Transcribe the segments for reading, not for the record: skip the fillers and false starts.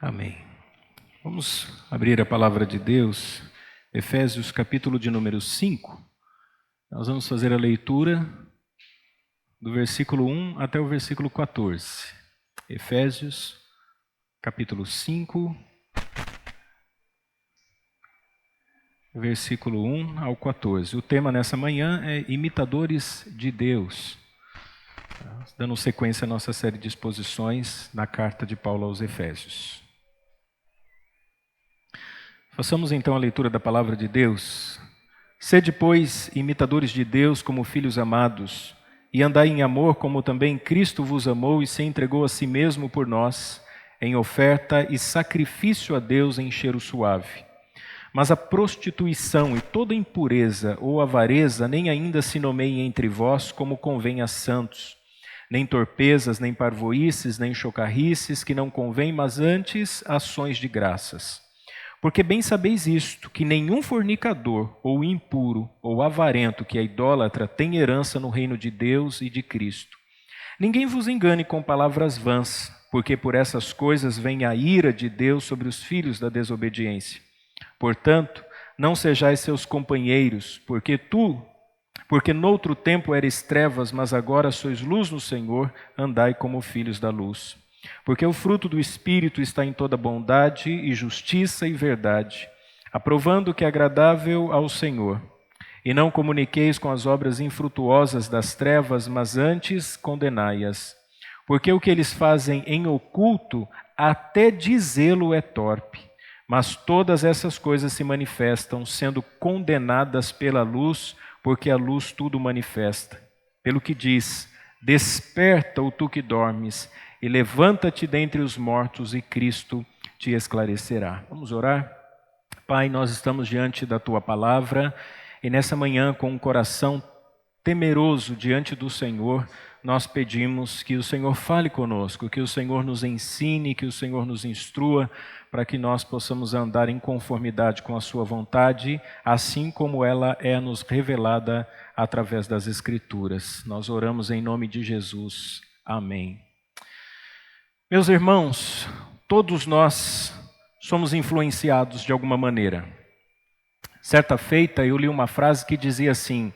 Amém. Vamos abrir a palavra de Deus, Efésios capítulo de número 5. Nós vamos fazer a leitura do versículo 1 até o versículo 14. Efésios capítulo 5, versículo 1 ao 14. O tema nessa manhã é imitadores de Deus. Dando sequência à nossa série de exposições na carta de Paulo aos Efésios. Façamos então a leitura da palavra de Deus. Sede, pois, imitadores de Deus como filhos amados, e andai em amor como também Cristo vos amou e se entregou a si mesmo por nós, em oferta e sacrifício a Deus em cheiro suave. Mas a prostituição e toda impureza ou avareza nem ainda se nomeiem entre vós como convém a santos, nem torpezas, nem parvoíces, nem chocarrices, que não convém, mas antes ações de graças. Porque bem sabeis isto, que nenhum fornicador, ou impuro, ou avarento, que é idólatra, tem herança no reino de Deus e de Cristo. Ninguém vos engane com palavras vãs, porque por essas coisas vem a ira de Deus sobre os filhos da desobediência. Portanto, não sejais seus companheiros, porque noutro tempo eres trevas, mas agora sois luz no Senhor, andai como filhos da luz. Porque o fruto do Espírito está em toda bondade e justiça e verdade, aprovando o que é agradável ao Senhor. E não comuniqueis com as obras infrutuosas das trevas, mas antes condenai-as. Porque o que eles fazem em oculto, até dizê-lo é torpe. Mas todas essas coisas se manifestam, sendo condenadas pela luz, porque a luz tudo manifesta. Pelo que diz: desperta, ó tu que dormes, e levanta-te dentre os mortos, e Cristo te esclarecerá. Vamos orar? Pai, nós estamos diante da Tua palavra, e nessa manhã, com um coração temeroso diante do Senhor, nós pedimos que o Senhor fale conosco, que o Senhor nos ensine, que o Senhor nos instrua, para que nós possamos andar em conformidade com a Sua vontade, assim como ela é nos revelada através das Escrituras. Nós oramos em nome de Jesus. Amém. Meus irmãos, todos nós somos influenciados de alguma maneira. Certa feita eu li uma frase que dizia assim: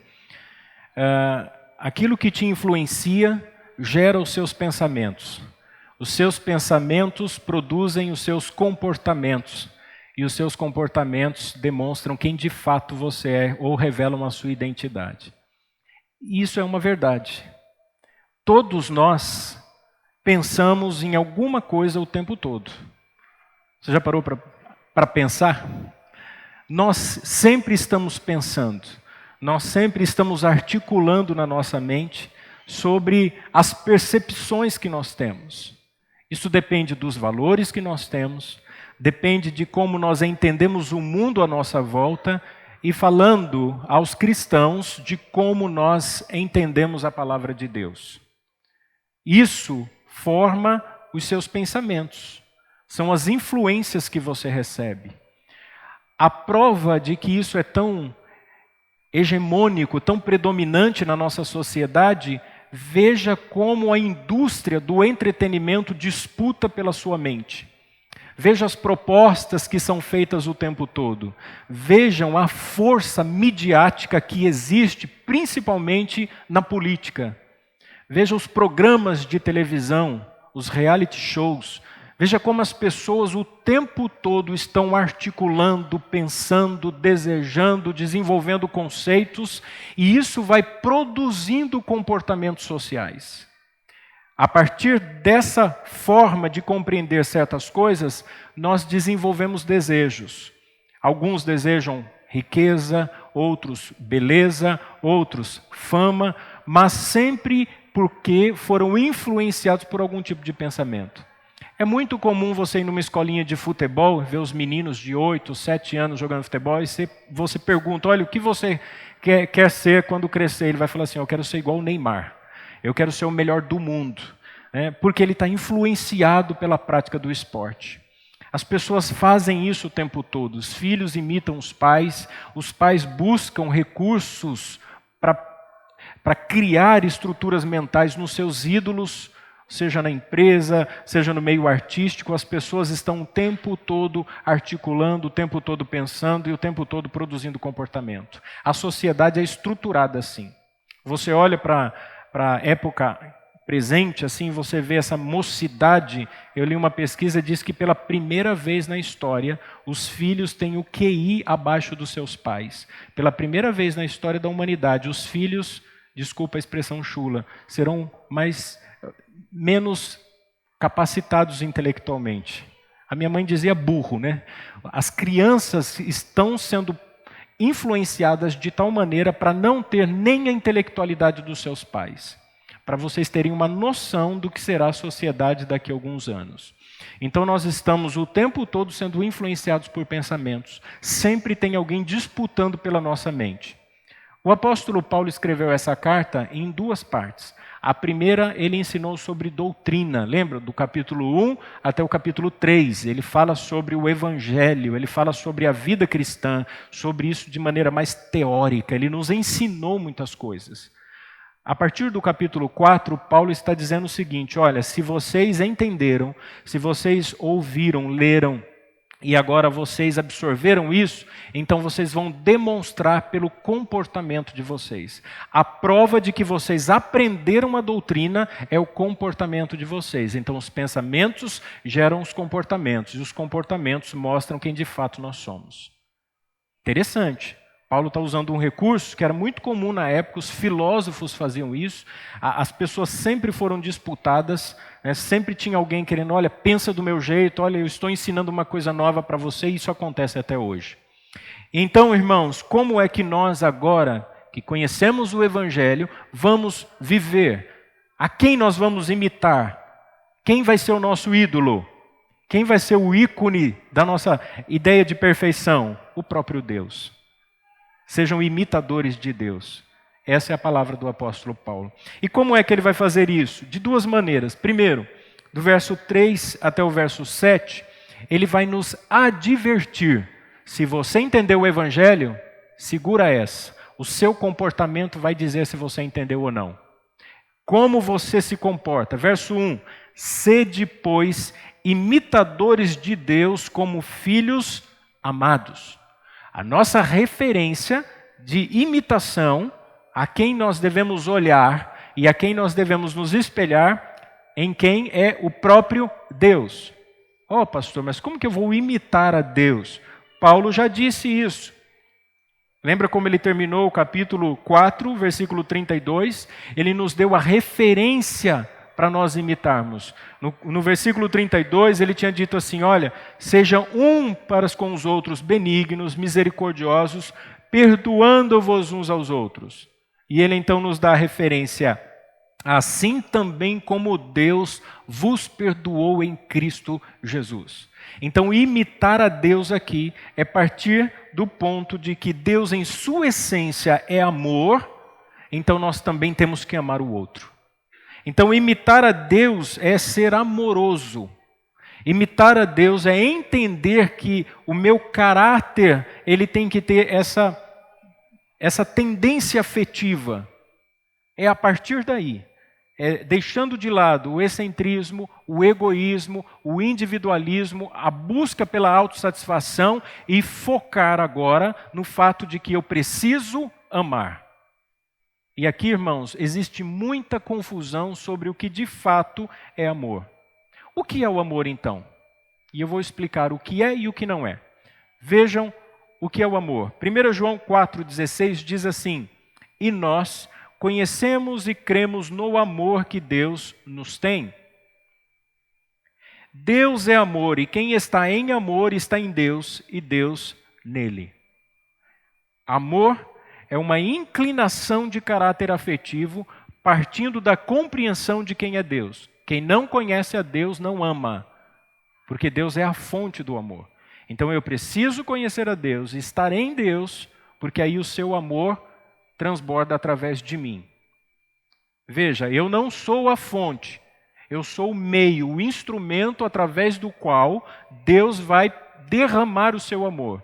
aquilo que te influencia gera os seus pensamentos. Os seus pensamentos produzem os seus comportamentos. E os seus comportamentos demonstram quem de fato você é ou revelam a sua identidade. E isso é uma verdade. Todos nós pensamos em alguma coisa o tempo todo. Você já parou para pensar? Nós sempre estamos pensando, nós sempre estamos articulando na nossa mente sobre as percepções que nós temos. Isso depende dos valores que nós temos, depende de como nós entendemos o mundo à nossa volta e falando aos cristãos de como nós entendemos a palavra de Deus. Isso forma os seus pensamentos. São as influências que você recebe. A prova de que isso é tão hegemônico, tão predominante na nossa sociedade, veja como a indústria do entretenimento disputa pela sua mente. Veja as propostas que são feitas o tempo todo. Vejam a força midiática que existe, principalmente na política. Veja os programas de televisão, os reality shows. Veja como as pessoas o tempo todo estão articulando, pensando, desejando, desenvolvendo conceitos, e isso vai produzindo comportamentos sociais. A partir dessa forma de compreender certas coisas, nós desenvolvemos desejos. Alguns desejam riqueza, outros beleza, outros fama, mas sempre porque foram influenciados por algum tipo de pensamento. É muito comum você ir numa escolinha de futebol, ver os meninos de 8, 7 anos jogando futebol, e você pergunta: olha, o que você quer ser quando crescer? Ele vai falar assim: eu quero ser igual o Neymar, eu quero ser o melhor do mundo, porque ele está influenciado pela prática do esporte. As pessoas fazem isso o tempo todo, os filhos imitam os pais buscam recursos para criar estruturas mentais nos seus ídolos, Seja na empresa, seja no meio artístico, as pessoas estão o tempo todo articulando, o tempo todo pensando e o tempo todo produzindo comportamento. A sociedade é estruturada assim. Você olha para a época presente, assim, você vê essa mocidade. Eu li uma pesquisa que diz que pela primeira vez na história, os filhos têm o QI abaixo dos seus pais. Pela primeira vez na história da humanidade, os filhos, desculpa a expressão chula, serão menos capacitados intelectualmente. A minha mãe dizia burro, né? As crianças estão sendo influenciadas de tal maneira para não ter nem a intelectualidade dos seus pais. Para vocês terem uma noção do que será a sociedade daqui a alguns anos. Então nós estamos o tempo todo sendo influenciados por pensamentos. Sempre tem alguém disputando pela nossa mente. O apóstolo Paulo escreveu essa carta em duas partes. A primeira, ele ensinou sobre doutrina. Lembra? Do capítulo 1 até o capítulo 3. Ele fala sobre o evangelho, ele fala sobre a vida cristã, sobre isso de maneira mais teórica. Ele nos ensinou muitas coisas. A partir do capítulo 4, Paulo está dizendo o seguinte: olha, se vocês entenderam, se vocês ouviram, leram, e agora vocês absorveram isso, então vocês vão demonstrar pelo comportamento de vocês. A prova de que vocês aprenderam a doutrina é o comportamento de vocês. Então os pensamentos geram os comportamentos, e os comportamentos mostram quem de fato nós somos. Interessante. Paulo está usando um recurso que era muito comum na época, os filósofos faziam isso, as pessoas sempre foram disputadas, né? Sempre tinha alguém querendo, olha, pensa do meu jeito, olha, eu estou ensinando uma coisa nova para você, e isso acontece até hoje. Então, irmãos, como é que nós agora, que conhecemos o Evangelho, vamos viver? A quem nós vamos imitar? Quem vai ser o nosso ídolo? Quem vai ser o ícone da nossa ideia de perfeição? O próprio Deus. Sejam imitadores de Deus. Essa é a palavra do apóstolo Paulo. E como é que ele vai fazer isso? De duas maneiras. Primeiro, do verso 3 até o verso 7, ele vai nos advertir. Se você entendeu o Evangelho, segura essa. O seu comportamento vai dizer se você entendeu ou não. Como você se comporta? Verso 1. Sede, pois, imitadores de Deus como filhos amados. A nossa referência de imitação, a quem nós devemos olhar e a quem nós devemos nos espelhar, em quem é o próprio Deus. Oh, pastor, mas como que eu vou imitar a Deus? Paulo já disse isso. Lembra como ele terminou o capítulo 4, versículo 32? Ele nos deu a referência para nós imitarmos. No versículo 32, ele tinha dito assim, olha, sejam para com os outros benignos, misericordiosos, perdoando-vos uns aos outros. E ele então nos dá a referência, assim também como Deus vos perdoou em Cristo Jesus. Então, imitar a Deus aqui é partir do ponto de que Deus em sua essência é amor, então nós também temos que amar o outro. Então, imitar a Deus é ser amoroso. Imitar a Deus é entender que o meu caráter, ele tem que ter essa tendência afetiva. É a partir daí, deixando de lado o excentrismo, o egoísmo, o individualismo, a busca pela autossatisfação e focar agora no fato de que eu preciso amar. E aqui, irmãos, existe muita confusão sobre o que de fato é amor. O que é o amor, então? E eu vou explicar o que é e o que não é. Vejam o que é o amor. 1 João 4,16 diz assim, e nós conhecemos e cremos no amor que Deus nos tem. Deus é amor, e quem está em amor está em Deus, e Deus nele. Amor é uma inclinação de caráter afetivo partindo da compreensão de quem é Deus. Quem não conhece a Deus não ama, porque Deus é a fonte do amor. Então eu preciso conhecer a Deus, estar em Deus, porque aí o seu amor transborda através de mim. Veja, eu não sou a fonte, eu sou o meio, o instrumento através do qual Deus vai derramar o seu amor.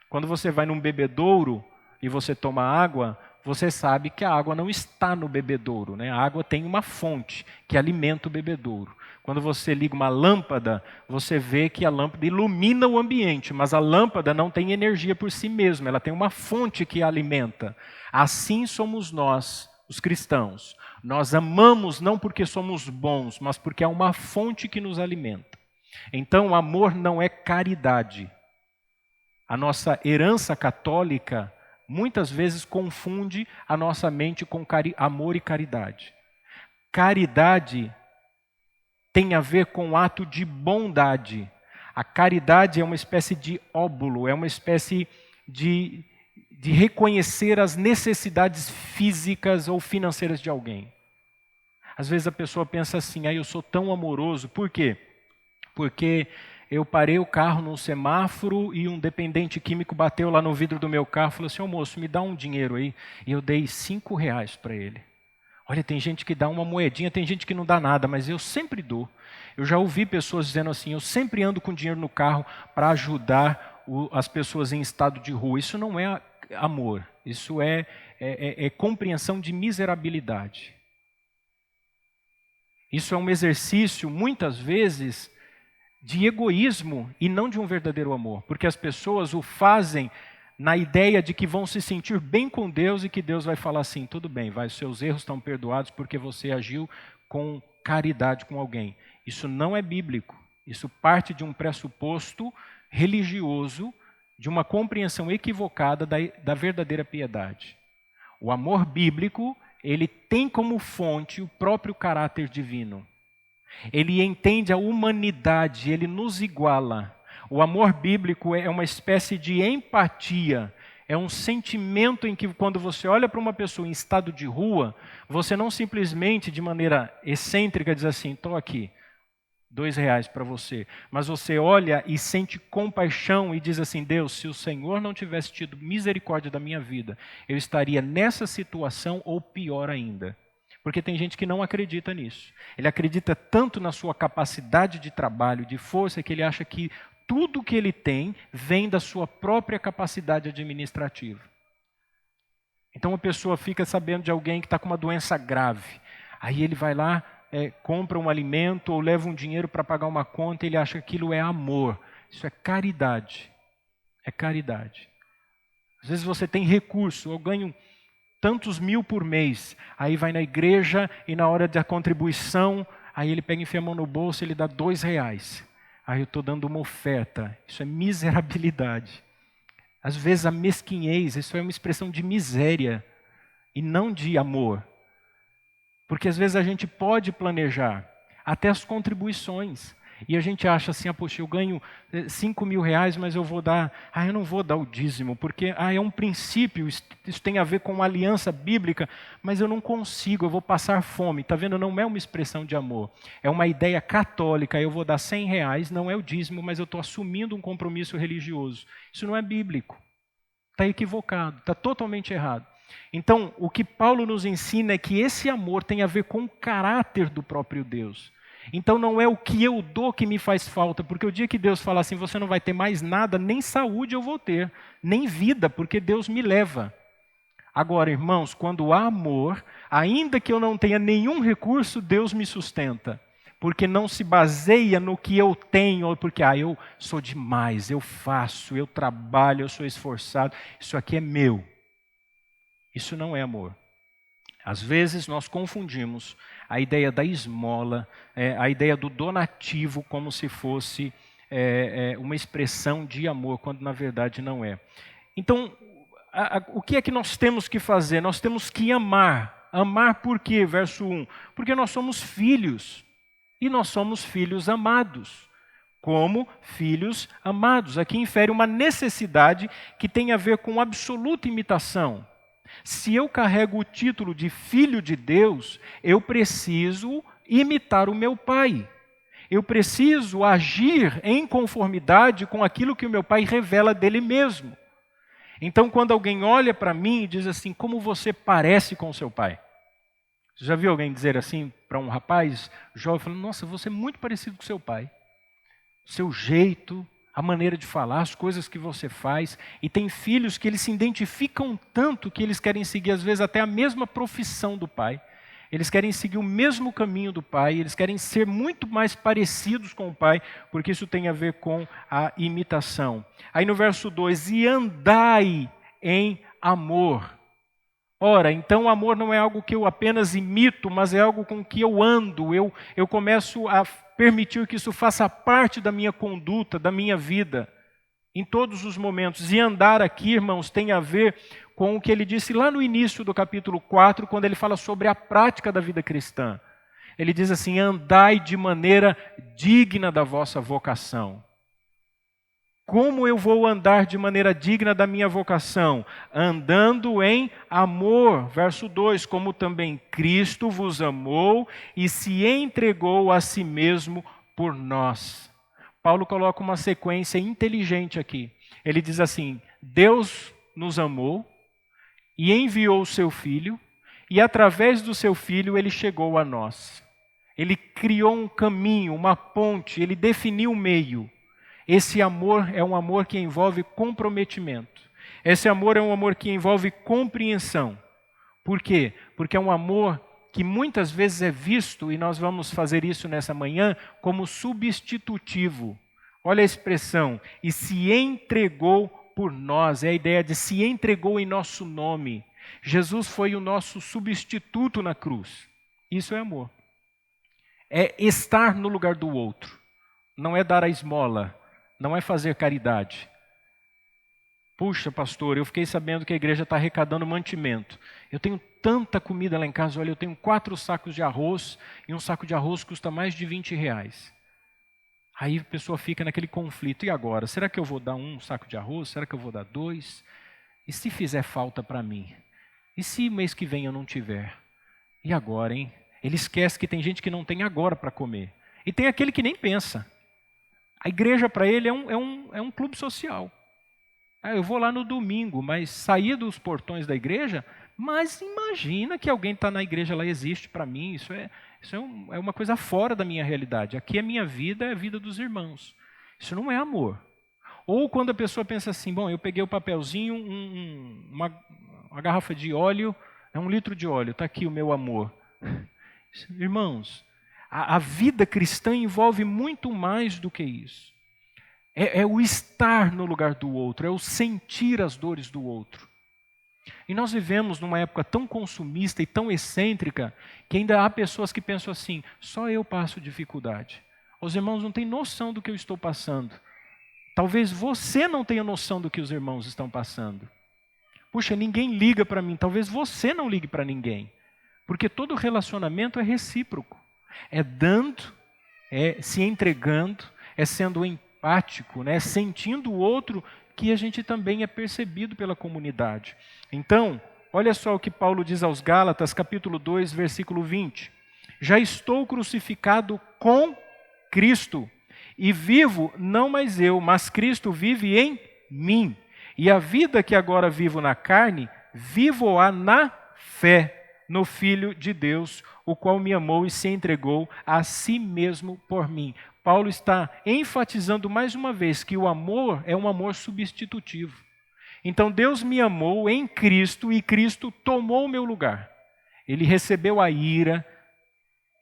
Quando você vai num bebedouro, e você toma água, você sabe que a água não está no bebedouro, né? A água tem uma fonte que alimenta o bebedouro. Quando você liga uma lâmpada, você vê que a lâmpada ilumina o ambiente, mas a lâmpada não tem energia por si mesma, ela tem uma fonte que a alimenta. Assim somos nós, os cristãos. Nós amamos não porque somos bons, mas porque há uma fonte que nos alimenta. Então, o amor não é caridade. A nossa herança católica muitas vezes confunde a nossa mente com amor e caridade. Caridade tem a ver com o ato de bondade. A caridade é uma espécie de óbulo, é uma espécie de reconhecer as necessidades físicas ou financeiras de alguém. Às vezes a pessoa pensa assim, eu sou tão amoroso, por quê? Porque eu parei o carro num semáforo e um dependente químico bateu lá no vidro do meu carro e falou assim, moço, me dá um dinheiro aí. E eu dei R$5 para ele. Olha, tem gente que dá uma moedinha, tem gente que não dá nada, mas eu sempre dou. Eu já ouvi pessoas dizendo assim, eu sempre ando com dinheiro no carro para ajudar as pessoas em estado de rua. Isso não é amor, isso é compreensão de miserabilidade. Isso é um exercício, muitas vezes, de egoísmo e não de um verdadeiro amor. Porque as pessoas o fazem na ideia de que vão se sentir bem com Deus e que Deus vai falar assim, tudo bem, os seus erros estão perdoados porque você agiu com caridade com alguém. Isso não é bíblico. Isso parte de um pressuposto religioso, de uma compreensão equivocada da verdadeira piedade. O amor bíblico, ele tem como fonte o próprio caráter divino. Ele entende a humanidade, ele nos iguala. O amor bíblico é uma espécie de empatia, é um sentimento em que quando você olha para uma pessoa em estado de rua, você não simplesmente de maneira excêntrica diz assim, estou aqui, R$2 para você. Mas você olha e sente compaixão e diz assim, Deus, se o Senhor não tivesse tido misericórdia da minha vida, eu estaria nessa situação ou pior ainda. Porque tem gente que não acredita nisso. Ele acredita tanto na sua capacidade de trabalho, de força, que ele acha que tudo que ele tem vem da sua própria capacidade administrativa. Então a pessoa fica sabendo de alguém que está com uma doença grave. Aí ele vai lá, compra um alimento ou leva um dinheiro para pagar uma conta e ele acha que aquilo é amor. Isso é caridade. É caridade. Às vezes você tem recurso, eu ganho tantos mil por mês, aí vai na igreja e na hora da contribuição, aí ele pega e enfia a mão no bolso e ele dá R$2. Aí eu estou dando uma oferta, isso é miserabilidade. Às vezes a mesquinhez, isso é uma expressão de miséria e não de amor. Porque às vezes a gente pode planejar até as contribuições. E a gente acha assim, poxa, eu ganho R$5.000, mas eu vou dar... eu não vou dar o dízimo, porque é um princípio, isso tem a ver com uma aliança bíblica, mas eu não consigo, eu vou passar fome. Está vendo? Não é uma expressão de amor. É uma ideia católica, eu vou dar R$100, não é o dízimo, mas eu estou assumindo um compromisso religioso. Isso não é bíblico. Está equivocado, está totalmente errado. Então, o que Paulo nos ensina é que esse amor tem a ver com o caráter do próprio Deus. Então não é o que eu dou que me faz falta, porque o dia que Deus fala assim, você não vai ter mais nada, nem saúde eu vou ter, nem vida, porque Deus me leva. Agora, irmãos, quando há amor, ainda que eu não tenha nenhum recurso, Deus me sustenta. Porque não se baseia no que eu tenho, porque eu sou demais, eu faço, eu trabalho, eu sou esforçado, isso aqui é meu. Isso não é amor. Às vezes nós confundimos a ideia da esmola, a ideia do donativo como se fosse uma expressão de amor, quando na verdade não é. Então, o que é que nós temos que fazer? Nós temos que amar. Amar por quê? Verso 1. Porque nós somos filhos, e nós somos filhos amados. Como filhos amados. Aqui infere uma necessidade que tem a ver com absoluta imitação. Se eu carrego o título de filho de Deus, eu preciso imitar o meu pai. Eu preciso agir em conformidade com aquilo que o meu pai revela dele mesmo. Então, quando alguém olha para mim e diz assim, como você parece com seu pai? Você já viu alguém dizer assim para um rapaz jovem, falando, nossa, você é muito parecido com seu pai. Seu jeito, a maneira de falar, as coisas que você faz. E tem filhos que eles se identificam tanto que eles querem seguir, às vezes, até a mesma profissão do pai. Eles querem seguir o mesmo caminho do pai, eles querem ser muito mais parecidos com o pai, porque isso tem a ver com a imitação. Aí no verso 2, e andai em amor. Ora, então o amor não é algo que eu apenas imito, mas é algo com que eu ando, eu começo a permitir que isso faça parte da minha conduta, da minha vida, em todos os momentos. E andar aqui, irmãos, tem a ver com o que ele disse lá no início do capítulo 4, quando ele fala sobre a prática da vida cristã. Ele diz assim, andai de maneira digna da vossa vocação. Como eu vou andar de maneira digna da minha vocação? Andando em amor. Verso 2, como também Cristo vos amou e se entregou a si mesmo por nós. Paulo coloca uma sequência inteligente aqui. Ele diz assim, Deus nos amou e enviou o seu Filho, e através do seu Filho ele chegou a nós. Ele criou um caminho, uma ponte, ele definiu o meio. Esse amor é um amor que envolve comprometimento. Esse amor é um amor que envolve compreensão. Por quê? Porque é um amor que muitas vezes é visto, e nós vamos fazer isso nessa manhã, como substitutivo. Olha a expressão, e se entregou por nós, é a ideia de se entregou em nosso nome. Jesus foi o nosso substituto na cruz. Isso é amor. É estar no lugar do outro. Não é dar a esmola. Não é fazer caridade. Puxa, pastor, eu fiquei sabendo que a igreja está arrecadando mantimento. Eu tenho tanta comida lá em casa, olha, eu tenho 4 sacos de arroz, e um saco de arroz custa mais de R$20. Aí a pessoa fica naquele conflito, e agora? Será que eu vou dar 1 saco de arroz? Será que eu vou dar 2? E se fizer falta para mim? E se mês que vem eu não tiver? E agora, hein? Ele esquece que tem gente que não tem agora para comer. E tem aquele que nem pensa. A igreja para ele é um clube social. Eu vou lá no domingo, mas sair dos portões da igreja, mas imagina que alguém está na igreja lá existe para mim. Isso é uma coisa fora da minha realidade. Aqui a minha vida é a vida dos irmãos. Isso não é amor. Ou quando a pessoa pensa assim, bom, eu peguei o papelzinho, uma garrafa de óleo, 1 litro de óleo, está aqui o meu amor. Irmãos, a vida cristã envolve muito mais do que isso. É o estar no lugar do outro, é o sentir as dores do outro. E nós vivemos numa época tão consumista e tão excêntrica, que ainda há pessoas que pensam assim, só eu passo dificuldade. Os irmãos não têm noção do que eu estou passando. Talvez você não tenha noção do que os irmãos estão passando. Puxa, ninguém liga para mim, talvez você não ligue para ninguém. Porque todo relacionamento é recíproco. É dando, é se entregando, é sendo empático, né? Sentindo o outro, que a gente também é percebido pela comunidade. Então, olha só o que Paulo diz aos Gálatas, capítulo 2, versículo 20. Já estou crucificado com Cristo, e vivo não mais eu, mas Cristo vive em mim. E a vida que agora vivo na carne, vivo-a na fé no Filho de Deus, o qual me amou e se entregou a si mesmo por mim. Paulo está enfatizando mais uma vez que o amor é um amor substitutivo. Então Deus me amou em Cristo e Cristo tomou o meu lugar. Ele recebeu a ira,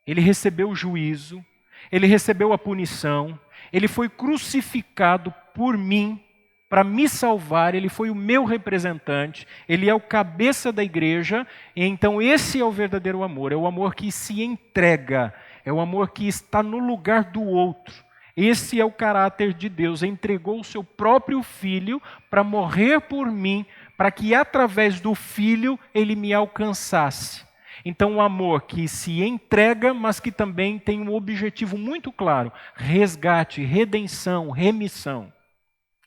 ele recebeu o juízo, ele recebeu a punição, ele foi crucificado por mim, para me salvar, ele foi o meu representante, ele é o cabeça da igreja, e então esse é o verdadeiro amor, é o amor que se entrega, é o amor que está no lugar do outro. Esse é o caráter de Deus, entregou o seu próprio Filho para morrer por mim, para que através do Filho ele me alcançasse. Então o amor que se entrega, mas que também tem um objetivo muito claro, resgate, redenção, remissão.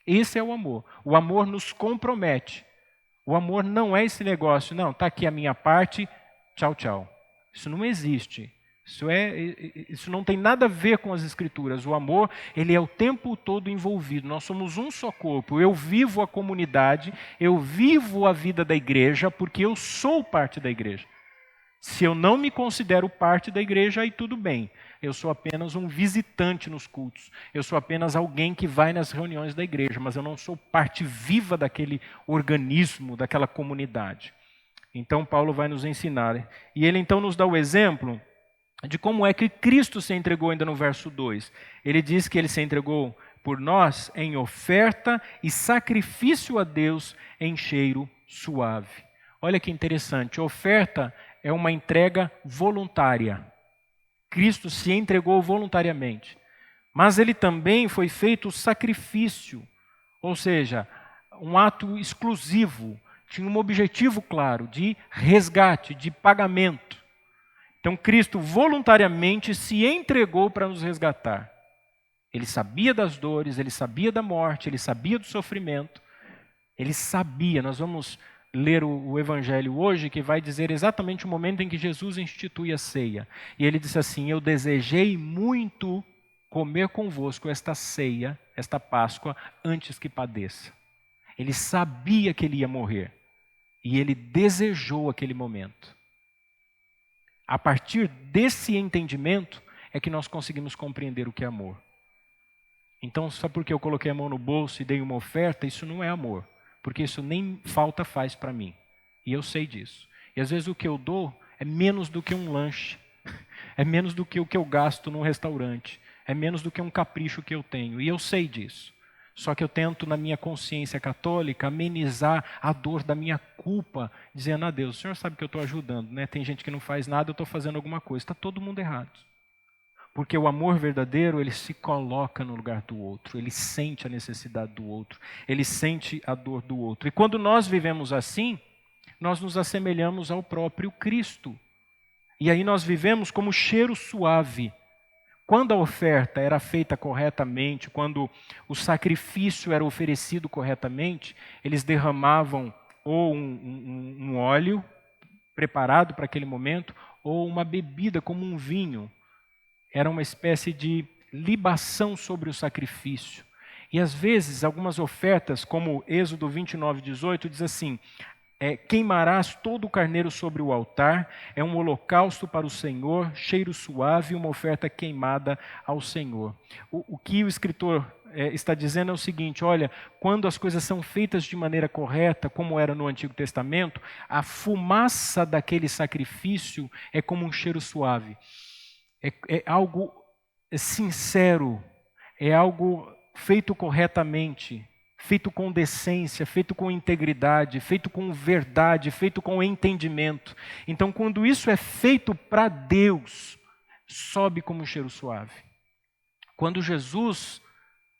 Esse é o amor. O amor nos compromete. O amor não é esse negócio, não, está aqui a minha parte, tchau, tchau. Isso não existe. Isso não tem nada a ver com as Escrituras. O amor, ele é o tempo todo envolvido. Nós somos um só corpo. Eu vivo a comunidade, eu vivo a vida da igreja, porque eu sou parte da igreja. Se eu não me considero parte da igreja, aí tudo bem. Eu sou apenas um visitante nos cultos. Eu sou apenas alguém que vai nas reuniões da igreja, mas eu não sou parte viva daquele organismo, daquela comunidade. Então Paulo vai nos ensinar. E ele então nos dá o exemplo de como é que Cristo se entregou ainda no verso 2. Ele diz que ele se entregou por nós em oferta e sacrifício a Deus em cheiro suave. Olha que interessante, oferta é uma entrega voluntária. Cristo se entregou voluntariamente. Mas ele também foi feito o sacrifício, ou seja, um ato exclusivo, tinha um objetivo claro de resgate, de pagamento. Então Cristo voluntariamente se entregou para nos resgatar. Ele sabia das dores, ele sabia da morte, ele sabia do sofrimento. Ele sabia, nós vamos ler o Evangelho hoje, que vai dizer exatamente o momento em que Jesus institui a ceia. E ele disse assim: eu desejei muito comer convosco esta ceia, esta Páscoa, antes que padeça. Ele sabia que ele ia morrer. E ele desejou aquele momento. A partir desse entendimento é que nós conseguimos compreender o que é amor. Então, só porque eu coloquei a mão no bolso e dei uma oferta, isso não é amor. Porque isso nem falta faz para mim. E eu sei disso. E às vezes o que eu dou é menos do que um lanche. É menos do que o que eu gasto num restaurante. É menos do que um capricho que eu tenho. E eu sei disso. Só que eu tento, na minha consciência católica, amenizar a dor da minha culpa, dizendo a Deus: o Senhor sabe que eu estou ajudando, né? Tem gente que não faz nada, eu estou fazendo alguma coisa. Está todo mundo errado. Porque o amor verdadeiro, ele se coloca no lugar do outro, ele sente a necessidade do outro, ele sente a dor do outro. E quando nós vivemos assim, nós nos assemelhamos ao próprio Cristo. E aí nós vivemos como cheiro suave. Quando a oferta era feita corretamente, quando o sacrifício era oferecido corretamente, eles derramavam ou um óleo preparado para aquele momento, ou uma bebida como um vinho. Era uma espécie de libação sobre o sacrifício. E às vezes, algumas ofertas, como Êxodo 29:18, diz assim: queimarás todo o carneiro sobre o altar, é um holocausto para o Senhor, cheiro suave, uma oferta queimada ao Senhor. O que o escritor está dizendo é o seguinte: olha, quando as coisas são feitas de maneira correta, como era no Antigo Testamento, a fumaça daquele sacrifício é como um cheiro suave. É algo sincero, é algo feito corretamente, feito com decência, feito com integridade, feito com verdade, feito com entendimento. Então, quando isso é feito para Deus, sobe como um cheiro suave. Quando Jesus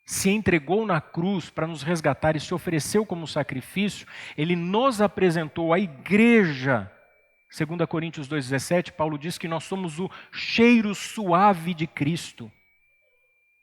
se entregou na cruz para nos resgatar e se ofereceu como sacrifício, ele nos apresentou a igreja. 2 Coríntios 2,17, Paulo diz que nós somos o cheiro suave de Cristo.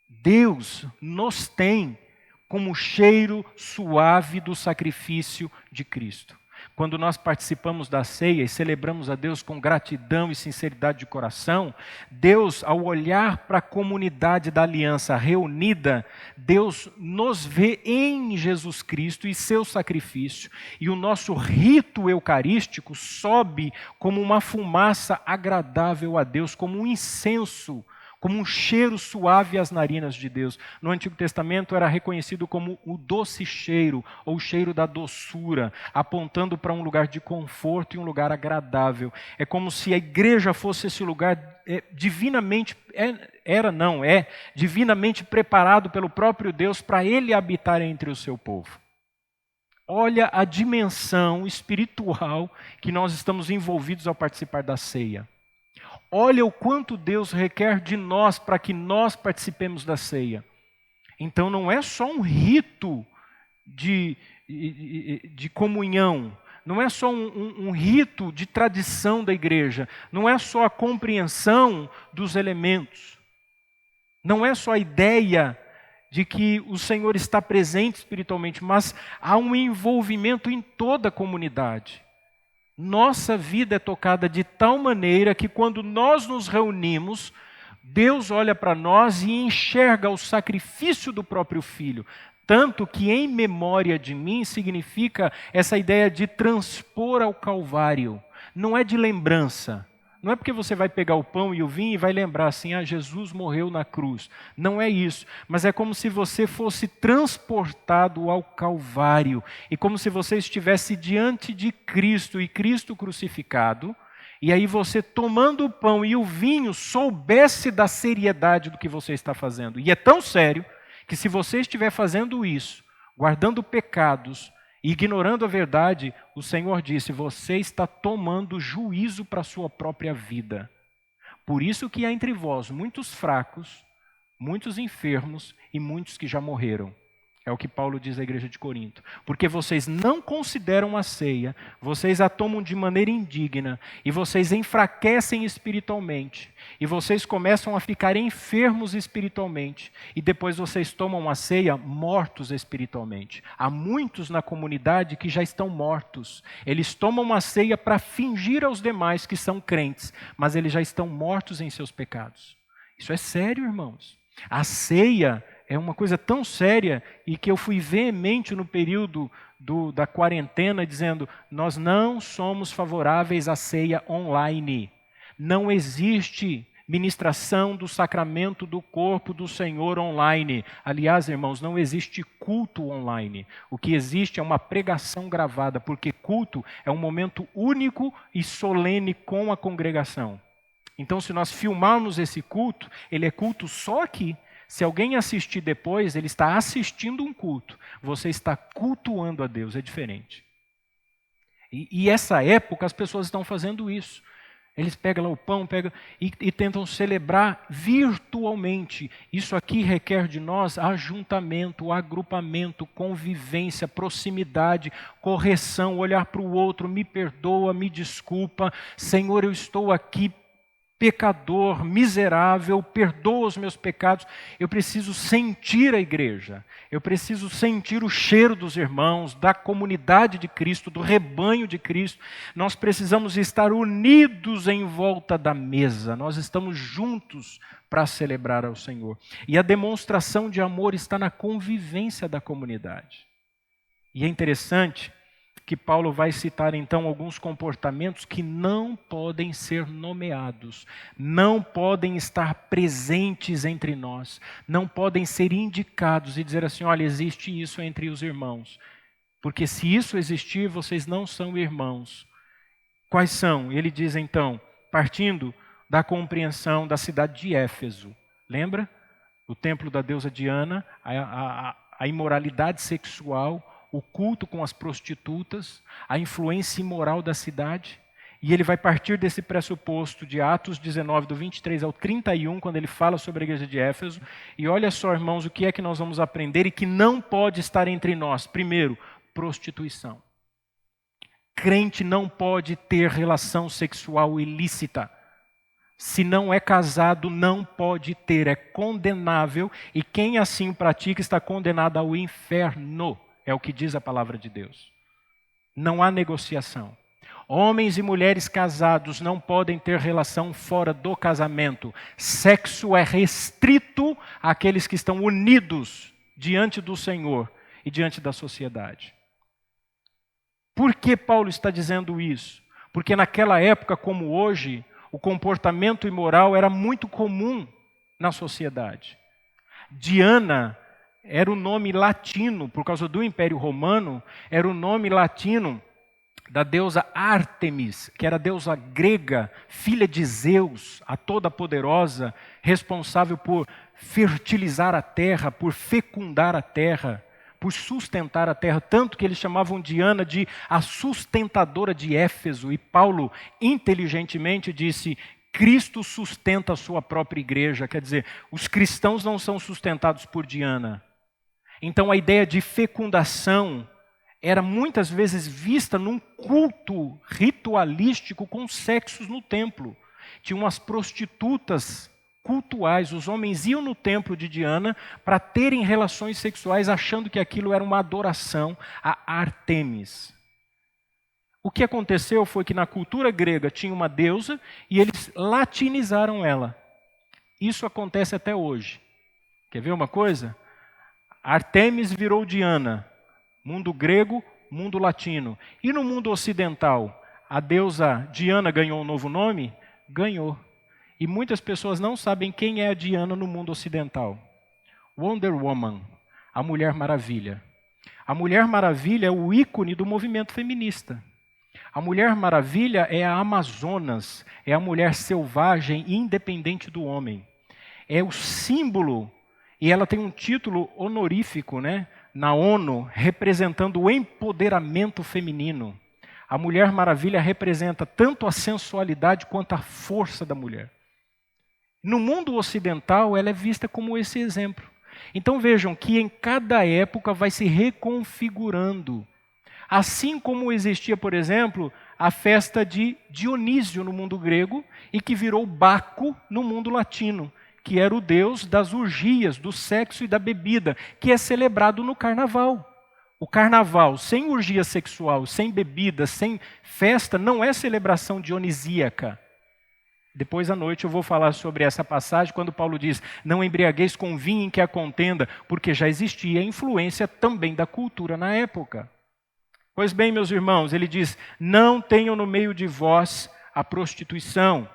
Deus nos tem como cheiro suave do sacrifício de Cristo. Quando nós participamos da ceia e celebramos a Deus com gratidão e sinceridade de coração, Deus, ao olhar para a comunidade da aliança reunida, Deus nos vê em Jesus Cristo e seu sacrifício. E o nosso rito eucarístico sobe como uma fumaça agradável a Deus, como um incenso, como um cheiro suave às narinas de Deus. No Antigo Testamento era reconhecido como o doce cheiro, ou o cheiro da doçura, apontando para um lugar de conforto e um lugar agradável. É como se a igreja fosse esse lugar divinamente preparado pelo próprio Deus para Ele habitar entre o seu povo. Olha a dimensão espiritual que nós estamos envolvidos ao participar da ceia. Olha o quanto Deus requer de nós para que nós participemos da ceia. Então não é só um rito de comunhão, não é só um rito de tradição da igreja, não é só a compreensão dos elementos, não é só a ideia de que o Senhor está presente espiritualmente, mas há um envolvimento em toda a comunidade. Nossa vida é tocada de tal maneira que quando nós nos reunimos, Deus olha para nós e enxerga o sacrifício do próprio Filho. Tanto que em memória de mim significa essa ideia de transpor ao Calvário. Não é de lembrança, Não é porque você vai pegar o pão e o vinho e vai lembrar assim, Jesus morreu na cruz. Não é isso. Mas é como se você fosse transportado ao Calvário. E como se você estivesse diante de Cristo e Cristo crucificado. E aí você, tomando o pão e o vinho, soubesse da seriedade do que você está fazendo. E é tão sério que se você estiver fazendo isso, guardando pecados, ignorando a verdade, o Senhor disse, você está tomando juízo para a sua própria vida. Por isso que há entre vós muitos fracos, muitos enfermos e muitos que já morreram. É o que Paulo diz à igreja de Corinto. Porque vocês não consideram a ceia, vocês a tomam de maneira indigna, e vocês enfraquecem espiritualmente, e vocês começam a ficar enfermos espiritualmente, e depois vocês tomam a ceia mortos espiritualmente. Há muitos na comunidade que já estão mortos. Eles tomam a ceia para fingir aos demais que são crentes, mas eles já estão mortos em seus pecados. Isso é sério, irmãos. A ceia é uma coisa tão séria e que eu fui veemente no período da quarentena dizendo, nós não somos favoráveis à ceia online. Não existe ministração do sacramento do corpo do Senhor online. Aliás, irmãos, não existe culto online. O que existe é uma pregação gravada, porque culto é um momento único e solene com a congregação. Então, se nós filmarmos esse culto, ele é culto só aqui. Se alguém assistir depois, ele está assistindo um culto. Você está cultuando a Deus, é diferente. E essa época as pessoas estão fazendo isso. Eles pegam lá o pão, pegam e tentam celebrar virtualmente. Isso aqui requer de nós ajuntamento, agrupamento, convivência, proximidade, correção, olhar para o outro, me perdoa, me desculpa. Senhor, eu estou aqui pecador, miserável, perdoa os meus pecados. Eu preciso sentir a igreja, eu preciso sentir o cheiro dos irmãos, da comunidade de Cristo, do rebanho de Cristo. Nós precisamos estar unidos em volta da mesa, nós estamos juntos para celebrar ao Senhor. E a demonstração de amor está na convivência da comunidade. E é interessante que Paulo vai citar então alguns comportamentos que não podem ser nomeados, não podem estar presentes entre nós, não podem ser indicados e dizer assim, olha, existe isso entre os irmãos. Porque se isso existir, vocês não são irmãos. Quais são? Ele diz então, partindo da compreensão da cidade de Éfeso. Lembra? O templo da deusa Diana, a imoralidade sexual, o culto com as prostitutas, a influência imoral da cidade. E ele vai partir desse pressuposto de Atos 19, do 23 ao 31, quando ele fala sobre a igreja de Éfeso. E olha só, irmãos, o que é que nós vamos aprender e que não pode estar entre nós. Primeiro, prostituição. Crente não pode ter relação sexual ilícita. Se não é casado, não pode ter, é condenável. E quem assim o pratica está condenado ao inferno. É o que diz a palavra de Deus. Não há negociação. Homens e mulheres casados não podem ter relação fora do casamento. Sexo é restrito àqueles que estão unidos diante do Senhor e diante da sociedade. Por que Paulo está dizendo isso? Porque naquela época, como hoje, o comportamento imoral era muito comum na sociedade. Diana era o nome latino, por causa do Império Romano, era o nome latino da deusa Ártemis, que era a deusa grega, filha de Zeus, a toda-poderosa, responsável por fertilizar a terra, por fecundar a terra, por sustentar a terra, tanto que eles chamavam Diana de a sustentadora de Éfeso, e Paulo inteligentemente disse, Cristo sustenta a sua própria igreja, quer dizer, os cristãos não são sustentados por Diana. Então a ideia de fecundação era muitas vezes vista num culto ritualístico com sexos no templo. Tinham as prostitutas cultuais, os homens iam no templo de Diana para terem relações sexuais achando que aquilo era uma adoração a Ártemis. O que aconteceu foi que na cultura grega tinha uma deusa e eles latinizaram ela. Isso acontece até hoje. Quer ver uma coisa? Ártemis virou Diana, mundo grego, mundo latino. E no mundo ocidental, a deusa Diana ganhou um novo nome? ganhou. E muitas pessoas não sabem quem é a Diana no mundo ocidental. Wonder Woman, a Mulher Maravilha. A Mulher Maravilha é o ícone do movimento feminista. A Mulher Maravilha é a Amazonas, é a mulher selvagem e independente do homem. É o símbolo, e ela tem um título honorífico, né, na ONU, representando o empoderamento feminino. A Mulher Maravilha representa tanto a sensualidade quanto a força da mulher. No mundo ocidental, ela é vista como esse exemplo. Então vejam que em cada época vai se reconfigurando. Assim como existia, por exemplo, a festa de Dionísio no mundo grego e que virou Baco no mundo latino, que era o deus das orgias, do sexo e da bebida, que é celebrado no carnaval. O carnaval sem orgia sexual, sem bebida, sem festa, não é celebração dionisíaca. Depois à noite eu vou falar sobre essa passagem, quando Paulo diz, não embriagueis com vinho em que há contenda, porque já existia influência também da cultura na época. Pois bem, meus irmãos, ele diz, não tenham no meio de vós a prostituição,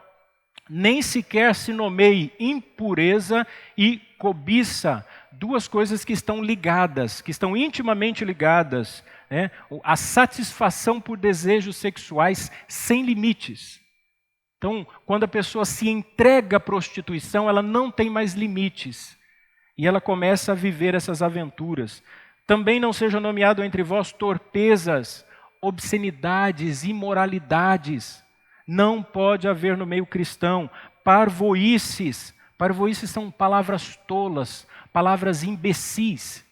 nem sequer se nomeie impureza e cobiça, duas coisas que estão ligadas, que estão intimamente ligadas, né? A satisfação por desejos sexuais sem limites. Então, quando a pessoa se entrega à prostituição, ela não tem mais limites. E ela começa a viver essas aventuras. Também não seja nomeado entre vós torpezas, obscenidades, imoralidades. Não pode haver no meio cristão parvoíces. Parvoíces são palavras tolas, palavras imbecis.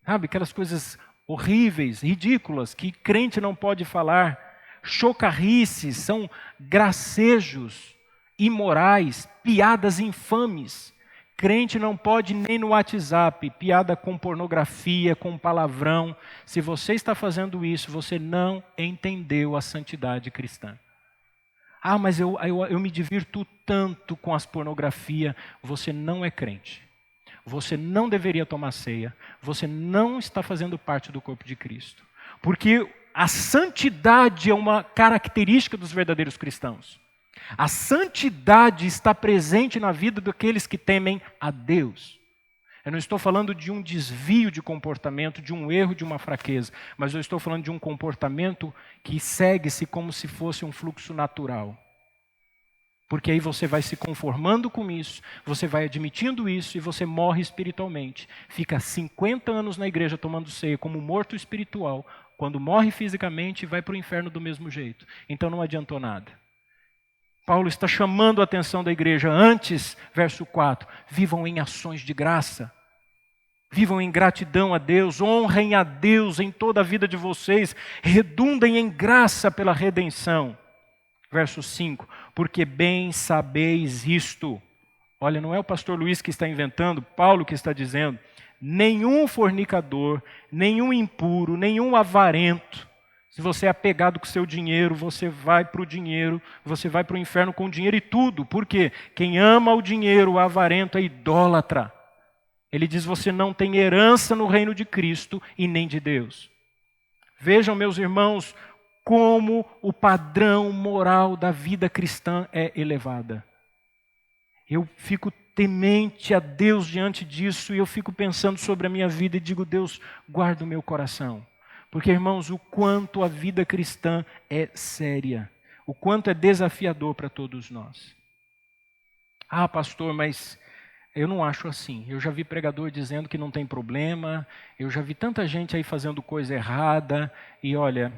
Sabe, aquelas coisas horríveis, ridículas, que crente não pode falar. Chocarrices, são gracejos imorais, piadas infames. Crente não pode nem no WhatsApp, piada com pornografia, com palavrão. Se você está fazendo isso, você não entendeu a santidade cristã. Ah, mas eu me divirto tanto com as pornografias. Você não é crente. Você não deveria tomar ceia. Você não está fazendo parte do corpo de Cristo. Porque a santidade é uma característica dos verdadeiros cristãos. A santidade está presente na vida daqueles que temem a Deus. Eu não estou falando de um desvio de comportamento, de um erro, de uma fraqueza, mas eu estou falando de um comportamento que segue-se como se fosse um fluxo natural. Porque aí você vai se conformando com isso, você vai admitindo isso e você morre espiritualmente. Fica 50 anos na igreja tomando ceia como morto espiritual, quando morre fisicamente vai para o inferno do mesmo jeito. Então não adiantou nada. Paulo está chamando a atenção da igreja antes, verso 4, vivam em ações de graça, vivam em gratidão a Deus, honrem a Deus em toda a vida de vocês, redundem em graça pela redenção. Verso 5, porque bem sabeis isto. Olha, não é o pastor Luiz que está inventando, Paulo que está dizendo, nenhum fornicador, nenhum impuro, nenhum avarento. Se você é apegado com o seu dinheiro, você vai para o dinheiro, você vai para o inferno com o dinheiro e tudo. Por quê? Quem ama o dinheiro, o avarento, é idólatra. Ele diz, você não tem herança no reino de Cristo e nem de Deus. Vejam, meus irmãos, como o padrão moral da vida cristã é elevada. Eu fico temente a Deus diante disso e eu fico pensando sobre a minha vida e digo, Deus, guarda o meu coração. Porque, irmãos, o quanto a vida cristã é séria, o quanto é desafiador para todos nós. Ah, pastor, mas eu não acho assim. Eu já vi pregador dizendo que não tem problema, eu já vi tanta gente aí fazendo coisa errada, e olha,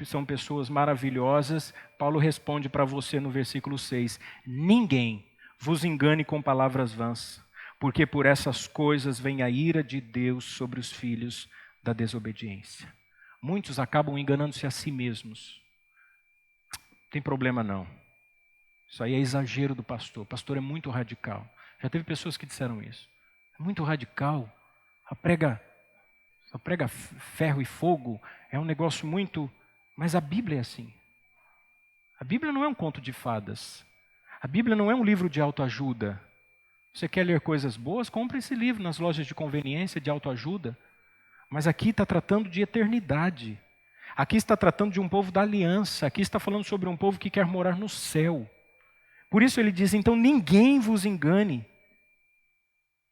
são pessoas maravilhosas. Paulo responde para você no versículo 6, ninguém vos engane com palavras vãs, porque por essas coisas vem a ira de Deus sobre os filhos da desobediência. Muitos acabam enganando-se a si mesmos. Não tem problema não. Isso aí é exagero do pastor. O pastor é muito radical. Já teve pessoas que disseram isso. É muito radical. Só prega ferro e fogo. É um negócio muito... Mas a Bíblia é assim. A Bíblia não é um conto de fadas. A Bíblia não é um livro de autoajuda. Você quer ler coisas boas? Compre esse livro nas lojas de conveniência de autoajuda. Mas aqui está tratando de eternidade. Aqui está tratando de um povo da aliança. Aqui está falando sobre um povo que quer morar no céu. Por isso ele diz, então ninguém vos engane.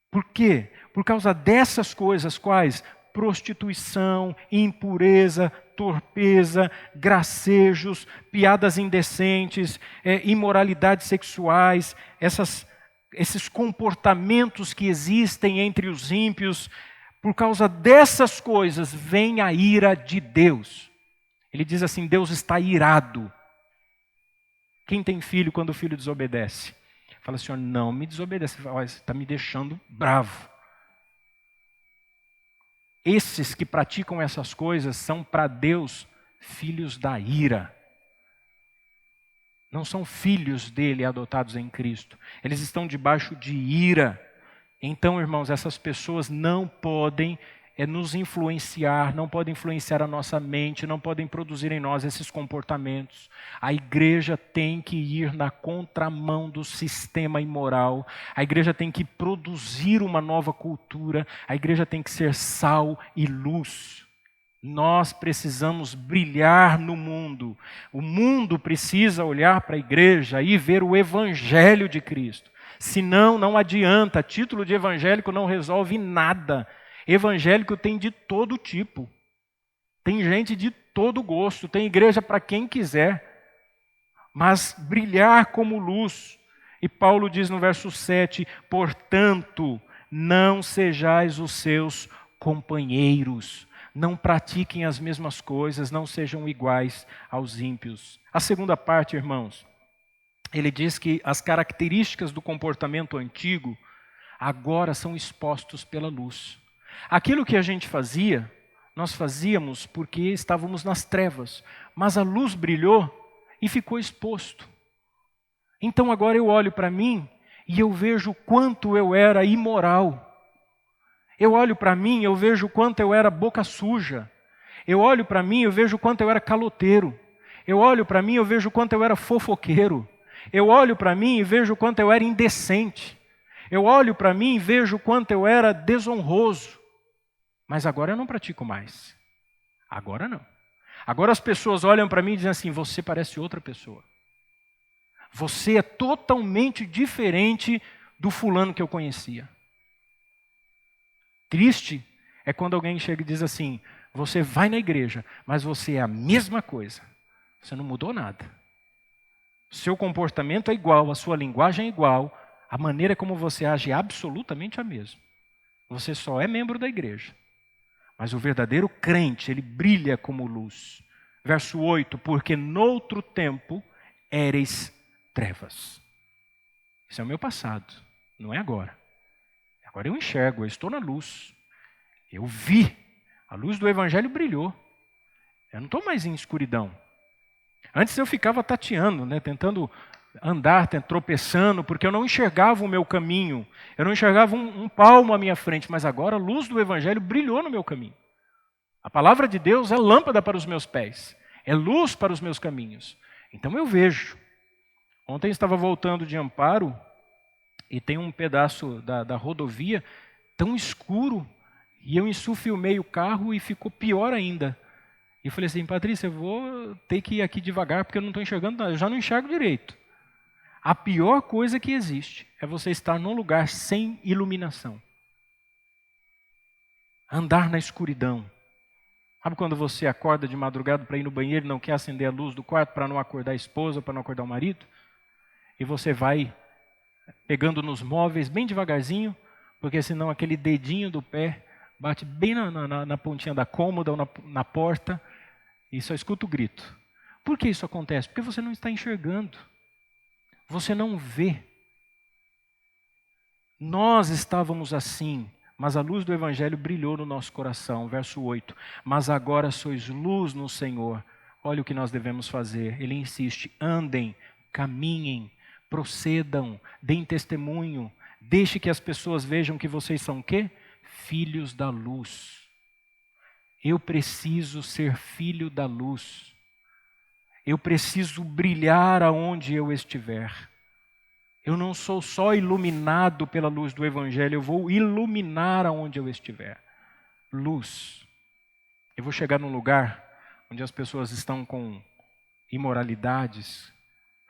Por quê? Por causa dessas coisas, quais? Prostituição, impureza, torpeza, gracejos, piadas indecentes, imoralidades sexuais, esses comportamentos que existem entre os ímpios. Por causa dessas coisas vem a ira de Deus. Ele diz assim, Deus está irado. Quem tem filho quando o filho desobedece? Fala, Senhor, não me desobedece. Você está me deixando bravo. Esses que praticam essas coisas são para Deus filhos da ira. Não são filhos dele adotados em Cristo. Eles estão debaixo de ira. Então, irmãos, essas pessoas não podem nos influenciar, não podem influenciar a nossa mente, não podem produzir em nós esses comportamentos. A igreja tem que ir na contramão do sistema imoral, a igreja tem que produzir uma nova cultura, a igreja tem que ser sal e luz. Nós precisamos brilhar no mundo. O mundo precisa olhar para a igreja e ver o evangelho de Cristo. Senão, não adianta. Título de evangélico não resolve nada. Evangélico tem de todo tipo. Tem gente de todo gosto. Tem igreja para quem quiser. Mas brilhar como luz. E Paulo diz no verso 7, portanto, não sejais os seus companheiros. Não pratiquem as mesmas coisas, não sejam iguais aos ímpios. A segunda parte, irmãos, ele diz que as características do comportamento antigo agora são expostos pela luz. Aquilo que a gente fazia, nós fazíamos porque estávamos nas trevas, mas a luz brilhou e ficou exposto. Então agora eu olho para mim e eu vejo o quanto eu era imoral. Eu olho para mim e eu vejo o quanto eu era boca suja. Eu olho para mim e eu vejo o quanto eu era caloteiro. Eu olho para mim e eu vejo o quanto eu era fofoqueiro. Eu olho para mim e vejo o quanto eu era indecente. Eu olho para mim e vejo o quanto eu era desonroso. Mas agora eu não pratico mais. Agora não. Agora as pessoas olham para mim e dizem assim, você parece outra pessoa. Você é totalmente diferente do fulano que eu conhecia. Triste é quando alguém chega e diz assim, você vai na igreja, mas você é a mesma coisa. Você não mudou nada. Seu comportamento é igual, a sua linguagem é igual, a maneira como você age é absolutamente a mesma. Você só é membro da igreja. Mas o verdadeiro crente, ele brilha como luz. Verso 8, porque noutro tempo éreis trevas. Isso é o meu passado, não é agora. Agora eu enxergo, eu estou na luz. Eu vi, a luz do evangelho brilhou. Eu não estou mais em escuridão. Antes eu ficava tateando, tentando andar, tropeçando, porque eu não enxergava o meu caminho. Eu não enxergava um palmo à minha frente, mas agora a luz do evangelho brilhou no meu caminho. A palavra de Deus é lâmpada para os meus pés, é luz para os meus caminhos. Então eu vejo. Ontem eu estava voltando de Amparo e tem um pedaço da rodovia tão escuro e eu ensufilmei o carro e ficou pior ainda. E eu falei assim, Patrícia, eu vou ter que ir aqui devagar porque eu não estou enxergando nada, eu já não enxergo direito. A pior coisa que existe é você estar num lugar sem iluminação. Andar na escuridão. Sabe quando você acorda de madrugada para ir no banheiro e não quer acender a luz do quarto para não acordar a esposa, para não acordar o marido? E você vai pegando nos móveis bem devagarzinho, porque senão aquele dedinho do pé bate bem na pontinha da cômoda ou na porta e só escuta o grito. Por que isso acontece? Porque você não está enxergando. Você não vê. Nós estávamos assim, mas a luz do evangelho brilhou no nosso coração. Verso 8. Mas agora sois luz no Senhor. Olha o que nós devemos fazer. Ele insiste, andem, caminhem, procedam, deem testemunho. Deixe que as pessoas vejam que vocês são o quê? Filhos da luz. Eu preciso ser filho da luz. Eu preciso brilhar aonde eu estiver. Eu não sou só iluminado pela luz do evangelho, eu vou iluminar aonde eu estiver. Luz. Eu vou chegar num lugar onde as pessoas estão com imoralidades,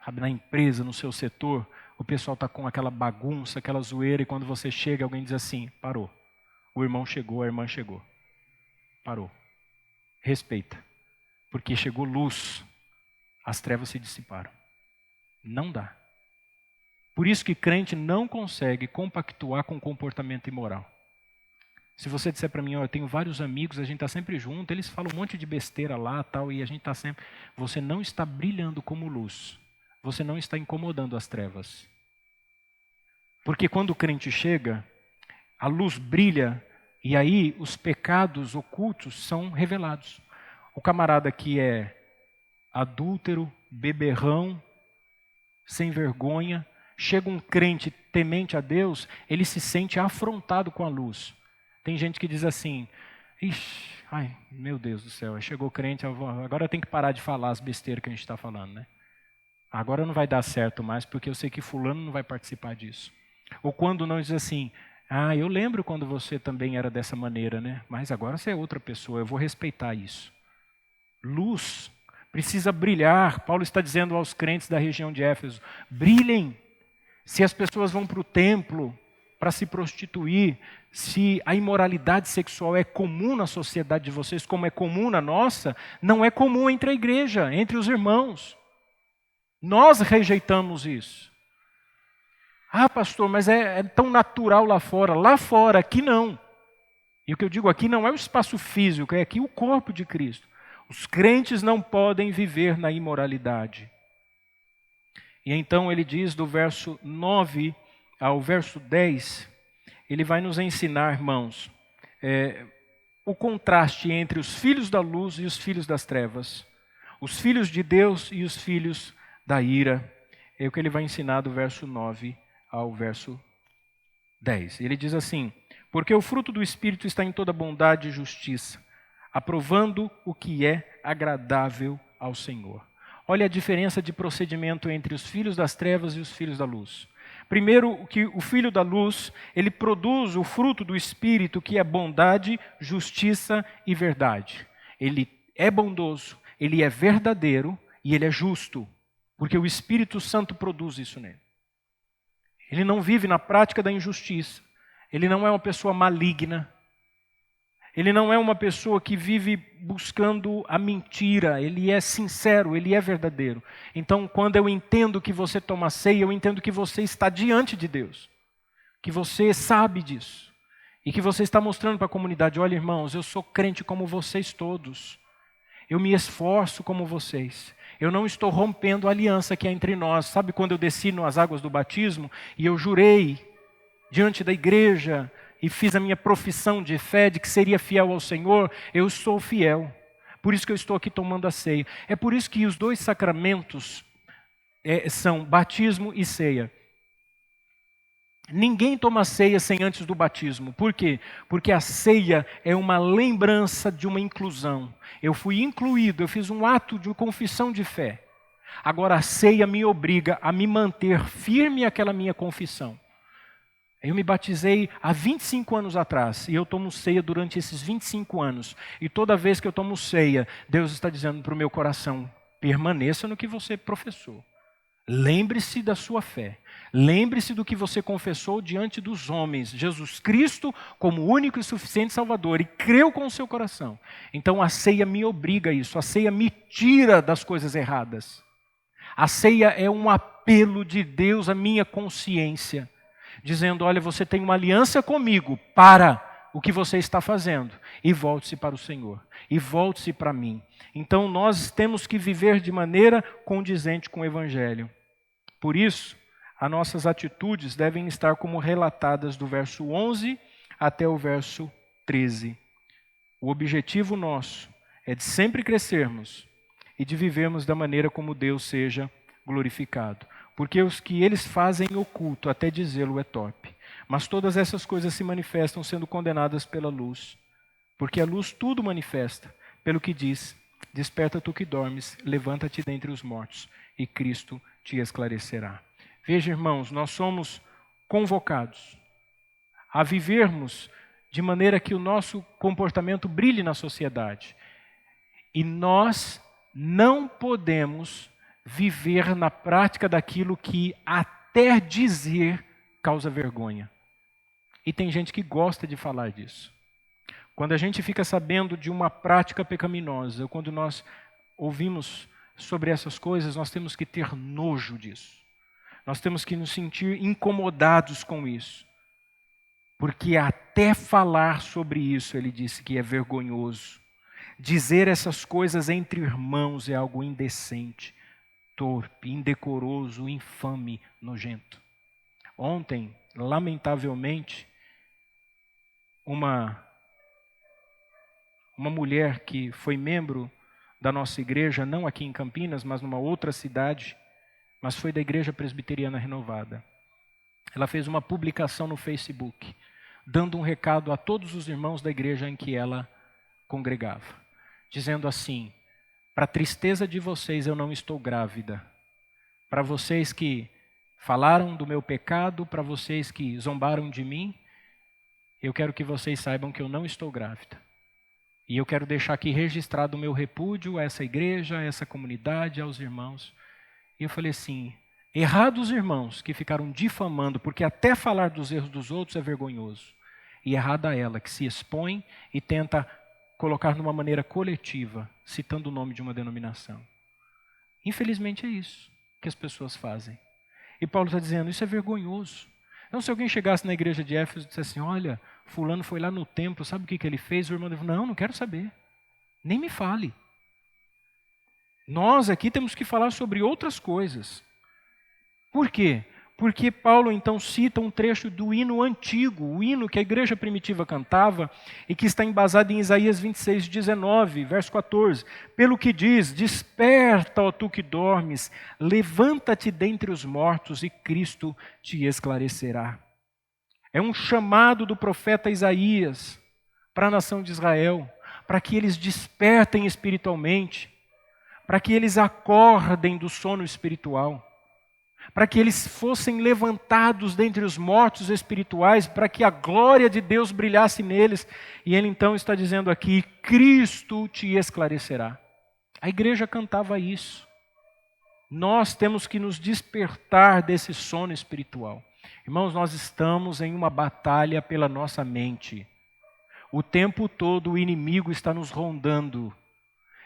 Sabe, na empresa, no seu setor, o pessoal está com aquela bagunça, aquela zoeira, e quando você chega, alguém diz assim, parou. O irmão chegou, a irmã chegou. Parou. Respeita. Porque chegou luz, as trevas se dissiparam. Não dá. Por isso que crente não consegue compactuar com comportamento imoral. Se você disser para mim, eu tenho vários amigos, a gente está sempre junto, eles falam um monte de besteira lá, tal, e a gente está sempre... Você não está brilhando como luz. Você não está incomodando as trevas. Porque quando o crente chega, a luz brilha, e aí os pecados ocultos são revelados. O camarada que é adúltero, beberrão, sem vergonha, chega um crente temente a Deus, ele se sente afrontado com a luz. Tem gente que diz assim, ixi, ai, meu Deus do céu, chegou o crente, agora eu tenho que parar de falar as besteiras que a gente está falando, né? Agora não vai dar certo mais, porque eu sei que fulano não vai participar disso. Ou quando não diz assim, eu lembro quando você também era dessa maneira, né? Mas agora você é outra pessoa, eu vou respeitar isso. Luz precisa brilhar. Paulo está dizendo aos crentes da região de Éfeso, brilhem. Se as pessoas vão para o templo para se prostituir, se a imoralidade sexual é comum na sociedade de vocês, como é comum na nossa, não é comum entre a igreja, entre os irmãos. Nós rejeitamos isso. Pastor, mas é tão natural lá fora. Lá fora, aqui não. E o que eu digo aqui não é o espaço físico, é aqui o corpo de Cristo. Os crentes não podem viver na imoralidade. E então ele diz do verso 9 ao verso 10, ele vai nos ensinar, irmãos, o contraste entre os filhos da luz e os filhos das trevas. Os filhos de Deus e os filhos da ira. É o que ele vai ensinar do verso 9 ao verso 10. Ele diz assim, porque o fruto do Espírito está em toda bondade e justiça, aprovando o que é agradável ao Senhor. Olha a diferença de procedimento entre os filhos das trevas e os filhos da luz. Primeiro, que o filho da luz, ele produz o fruto do Espírito, que é bondade, justiça e verdade. Ele é bondoso, ele é verdadeiro e ele é justo, porque o Espírito Santo produz isso nele. Ele não vive na prática da injustiça, ele não é uma pessoa maligna, ele não é uma pessoa que vive buscando a mentira, ele é sincero, ele é verdadeiro. Então, quando eu entendo que você toma ceia, eu entendo que você está diante de Deus, que você sabe disso, e que você está mostrando para a comunidade, olha irmãos, eu sou crente como vocês todos, eu me esforço como vocês, eu não estou rompendo a aliança que é entre nós. Sabe quando eu desci nas águas do batismo, e eu jurei diante da igreja, e fiz a minha profissão de fé de que seria fiel ao Senhor, eu sou fiel. Por isso que eu estou aqui tomando a ceia. É por isso que os dois sacramentos são batismo e ceia. Ninguém toma ceia sem antes do batismo. Por quê? Porque a ceia é uma lembrança de uma inclusão. Eu fui incluído, eu fiz um ato de confissão de fé. Agora a ceia me obriga a me manter firme àquela minha confissão. Eu me batizei há 25 anos atrás e eu tomo ceia durante esses 25 anos. E toda vez que eu tomo ceia, Deus está dizendo para o meu coração, permaneça no que você professou. Lembre-se da sua fé. Lembre-se do que você confessou diante dos homens. Jesus Cristo como único e suficiente Salvador. E creu com o seu coração. Então a ceia me obriga a isso. A ceia me tira das coisas erradas. A ceia é um apelo de Deus à minha consciência. Dizendo, olha, você tem uma aliança comigo, para o que você está fazendo, e volte-se para o Senhor, e volte-se para mim. Então nós temos que viver de maneira condizente com o Evangelho. Por isso, as nossas atitudes devem estar como relatadas do verso 11 até o verso 13. O objetivo nosso é de sempre crescermos e de vivermos da maneira como Deus seja glorificado. Porque os que eles fazem oculto, até dizê-lo é torpe. Mas todas essas coisas se manifestam sendo condenadas pela luz. Porque a luz tudo manifesta, pelo que diz, desperta tu que dormes, levanta-te dentre os mortos, e Cristo te esclarecerá. Veja, irmãos, nós somos convocados a vivermos de maneira que o nosso comportamento brilhe na sociedade. E nós não podemos viver na prática daquilo que até dizer causa vergonha. E tem gente que gosta de falar disso. Quando a gente fica sabendo de uma prática pecaminosa, quando nós ouvimos sobre essas coisas, nós temos que ter nojo disso. Nós temos que nos sentir incomodados com isso. Porque até falar sobre isso, ele disse que é vergonhoso. Dizer essas coisas entre irmãos é algo indecente, torpe, indecoroso, infame, nojento. Ontem, lamentavelmente, uma mulher que foi membro da nossa igreja, não aqui em Campinas, mas numa outra cidade, mas foi da Igreja Presbiteriana Renovada. Ela fez uma publicação no Facebook, dando um recado a todos os irmãos da igreja em que ela congregava, dizendo assim: para tristeza de vocês, eu não estou grávida. Para vocês que falaram do meu pecado, para vocês que zombaram de mim, eu quero que vocês saibam que eu não estou grávida. E eu quero deixar aqui registrado o meu repúdio a essa igreja, a essa comunidade, aos irmãos. E eu falei assim: errados irmãos que ficaram difamando, porque até falar dos erros dos outros é vergonhoso. E errada ela que se expõe e tenta colocar de uma maneira coletiva, citando o nome de uma denominação. Infelizmente é isso que as pessoas fazem. E Paulo está dizendo, isso é vergonhoso. Então se alguém chegasse na igreja de Éfeso e dissesse assim, olha, fulano foi lá no templo, sabe o que ele fez? O irmão disse, não quero saber, nem me fale. Nós aqui temos que falar sobre outras coisas. Por quê? Porque Paulo então cita um trecho do hino antigo, o hino que a igreja primitiva cantava e que está embasado em Isaías 26, 19, verso 14. Pelo que diz, desperta, ó tu que dormes, levanta-te dentre os mortos e Cristo te esclarecerá. É um chamado do profeta Isaías para a nação de Israel, para que eles despertem espiritualmente, para que eles acordem do sono espiritual, para que eles fossem levantados dentre os mortos espirituais, para que a glória de Deus brilhasse neles. E ele então está dizendo aqui, Cristo te esclarecerá. A igreja cantava isso. Nós temos que nos despertar desse sono espiritual. Irmãos, nós estamos em uma batalha pela nossa mente. O tempo todo o inimigo está nos rondando.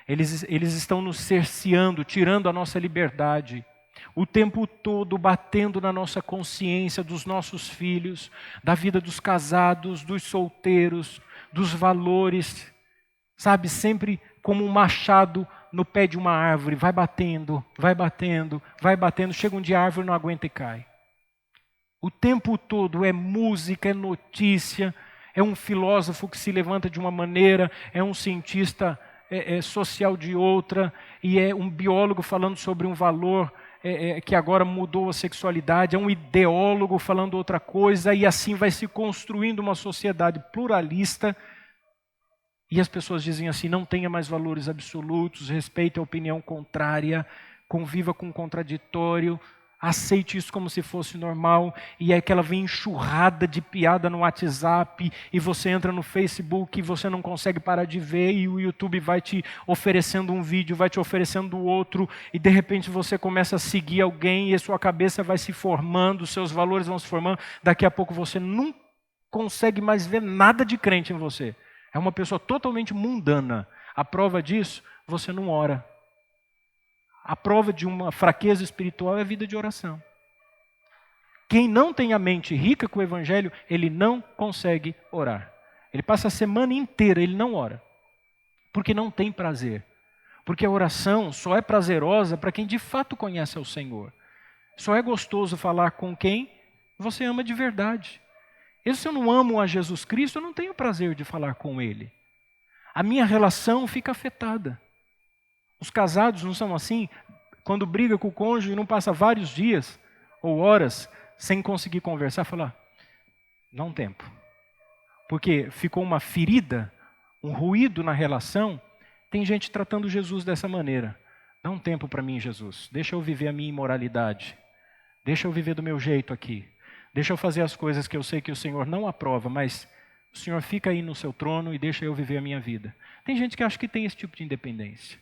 Eles estão nos cerceando, tirando a nossa liberdade. O tempo todo batendo na nossa consciência dos nossos filhos, da vida dos casados, dos solteiros, dos valores. Sabe, sempre como um machado no pé de uma árvore. Vai batendo, vai batendo, vai batendo. Chega um dia a árvore não aguenta e cai. O tempo todo é música, é notícia, é um filósofo que se levanta de uma maneira, é um cientista social de outra, e é um biólogo falando sobre um valor que agora mudou a sexualidade, é um ideólogo falando outra coisa, e assim vai se construindo uma sociedade pluralista, e as pessoas dizem assim, não tenha mais valores absolutos, respeite a opinião contrária, conviva com o contraditório, aceite isso como se fosse normal, e é aquela vem enxurrada de piada no WhatsApp, e você entra no Facebook e você não consegue parar de ver, e o YouTube vai te oferecendo um vídeo, vai te oferecendo outro, e de repente você começa a seguir alguém, e a sua cabeça vai se formando, os seus valores vão se formando, daqui a pouco você não consegue mais ver nada de crente em você. É uma pessoa totalmente mundana. A prova disso, você não ora. A prova de uma fraqueza espiritual é a vida de oração. Quem não tem a mente rica com o evangelho, ele não consegue orar. Ele passa a semana inteira, ele não ora. Porque não tem prazer. Porque a oração só é prazerosa para quem de fato conhece ao Senhor. Só é gostoso falar com quem você ama de verdade. E se eu não amo a Jesus Cristo, eu não tenho prazer de falar com Ele. A minha relação fica afetada. Os casados não são assim? Quando briga com o cônjuge, não passa vários dias ou horas sem conseguir conversar, falar, dá um tempo. Porque ficou uma ferida, um ruído na relação. Tem gente tratando Jesus dessa maneira. Dá um tempo para mim, Jesus. Deixa eu viver a minha imoralidade. Deixa eu viver do meu jeito aqui. Deixa eu fazer as coisas que eu sei que o Senhor não aprova, mas o Senhor fica aí no seu trono e deixa eu viver a minha vida. Tem gente que acha que tem esse tipo de independência.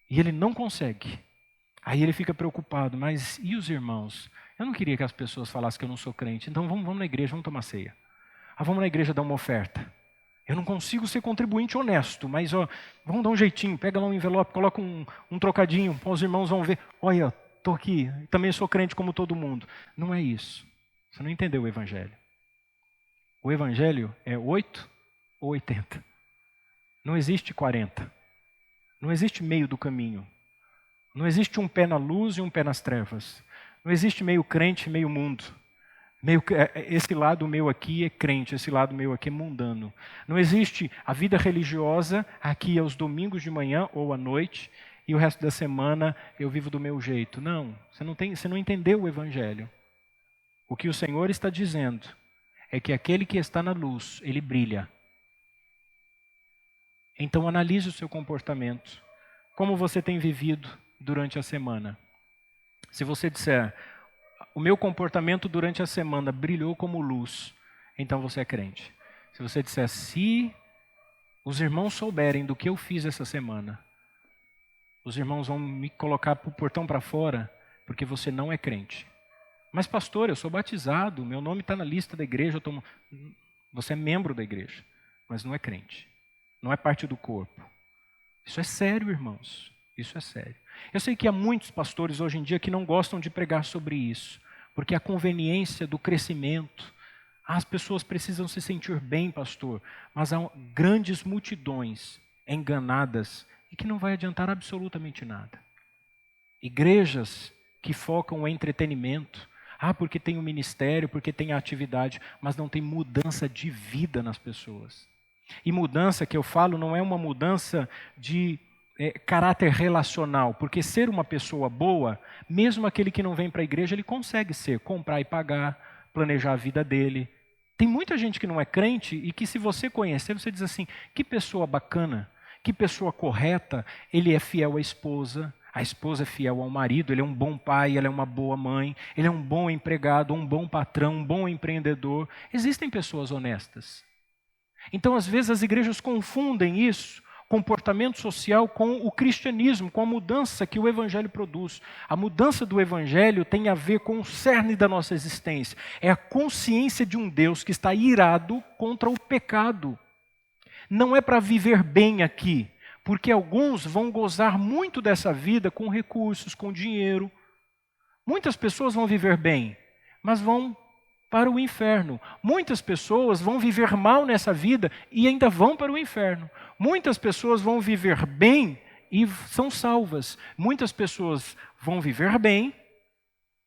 E ele não consegue. Aí ele fica preocupado, mas e os irmãos? Eu não queria que as pessoas falassem que eu não sou crente, então vamos na igreja, vamos tomar ceia. Vamos na igreja dar uma oferta. Eu não consigo ser contribuinte honesto, mas vamos dar um jeitinho, pega lá um envelope, coloca um trocadinho, os irmãos vão ver, olha, estou aqui, também sou crente como todo mundo. Não é isso. Você não entendeu o Evangelho. O Evangelho é 8 ou 80. Não existe 40. Não existe meio do caminho. Não existe um pé na luz e um pé nas trevas. Não existe meio crente e meio mundo. Esse lado meu aqui é crente, esse lado meu aqui é mundano. Não existe a vida religiosa aqui aos domingos de manhã ou à noite e o resto da semana eu vivo do meu jeito. Não, você não entendeu o Evangelho. O que o Senhor está dizendo é que aquele que está na luz, ele brilha. Então analise o seu comportamento. Como você tem vivido durante a semana? Se você disser, o meu comportamento durante a semana brilhou como luz, então você é crente. Se você disser, se os irmãos souberem do que eu fiz essa semana, os irmãos vão me colocar para o portão para fora, porque você não é crente. Mas pastor, eu sou batizado, meu nome está na lista da igreja, você é membro da igreja, mas não é crente. Não é parte do corpo. Isso é sério, irmãos. Isso é sério. Eu sei que há muitos pastores hoje em dia que não gostam de pregar sobre isso, porque a conveniência do crescimento, as pessoas precisam se sentir bem, pastor, mas há grandes multidões enganadas e que não vai adiantar absolutamente nada. Igrejas que focam em entretenimento, porque tem o ministério, porque tem a atividade, mas não tem mudança de vida nas pessoas. E mudança que eu falo não é uma mudança de caráter relacional, porque ser uma pessoa boa, mesmo aquele que não vem para a igreja, ele consegue ser, comprar e pagar, planejar a vida dele. Tem muita gente que não é crente e que se você conhecer, você diz assim, que pessoa bacana, que pessoa correta, ele é fiel à esposa, a esposa é fiel ao marido, ele é um bom pai, ela é uma boa mãe, ele é um bom empregado, um bom patrão, um bom empreendedor. Existem pessoas honestas. Então, às vezes, as igrejas confundem isso, comportamento social, com o cristianismo, com a mudança que o Evangelho produz. A mudança do Evangelho tem a ver com o cerne da nossa existência. É a consciência de um Deus que está irado contra o pecado. Não é para viver bem aqui, porque alguns vão gozar muito dessa vida com recursos, com dinheiro. Muitas pessoas vão viver bem, mas vão para o inferno. Muitas pessoas vão viver mal nessa vida e ainda vão para o inferno. Muitas pessoas vão viver bem e são salvas. Muitas pessoas vão viver bem,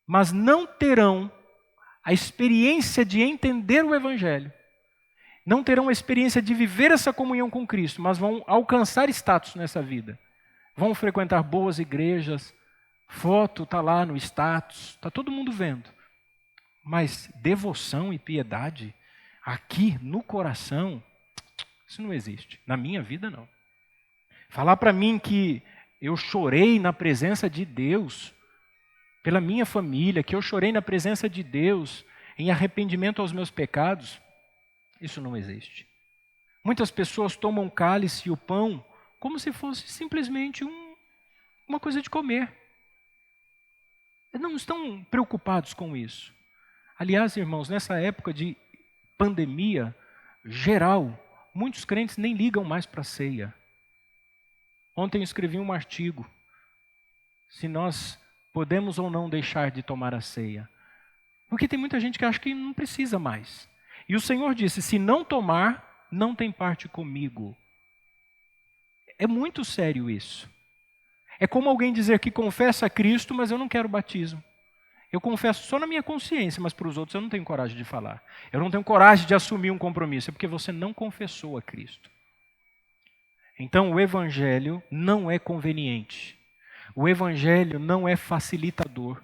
mas não terão a experiência de entender o Evangelho. Não terão a experiência de viver essa comunhão com Cristo, mas vão alcançar status nessa vida. Vão frequentar boas igrejas, foto está lá no status, está todo mundo vendo. Mas devoção e piedade, aqui no coração, isso não existe. Na minha vida, não. Falar para mim que eu chorei na presença de Deus, pela minha família, que eu chorei na presença de Deus, em arrependimento aos meus pecados, isso não existe. Muitas pessoas tomam o cálice e o pão como se fosse simplesmente uma coisa de comer. Não estão preocupados com isso. Aliás, irmãos, nessa época de pandemia geral, muitos crentes nem ligam mais para a ceia. Ontem eu escrevi um artigo, se nós podemos ou não deixar de tomar a ceia. Porque tem muita gente que acha que não precisa mais. E o Senhor disse, se não tomar, não tem parte comigo. É muito sério isso. É como alguém dizer que confessa a Cristo, mas eu não quero batismo. Eu confesso só na minha consciência, mas para os outros eu não tenho coragem de falar. Eu não tenho coragem de assumir um compromisso, é porque você não confessou a Cristo. Então o Evangelho não é conveniente. O Evangelho não é facilitador.